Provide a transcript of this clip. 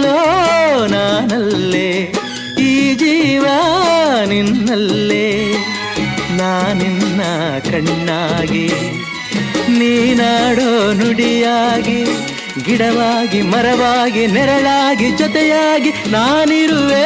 ಎಲ್ಲೋ ನಾನಲ್ಲೇ ಈ ಜೀವ ನಿನ್ನಲ್ಲೇ ನಾನಿನ್ನ ಕಣ್ಣಾಗಿ ನೀನಾಡೋ ನುಡಿಯಾಗಿ ಗಿಡವಾಗಿ ಮರವಾಗಿ ನೆರಳಾಗಿ ಜೊತೆಯಾಗಿ ನಾನಿರುವೆ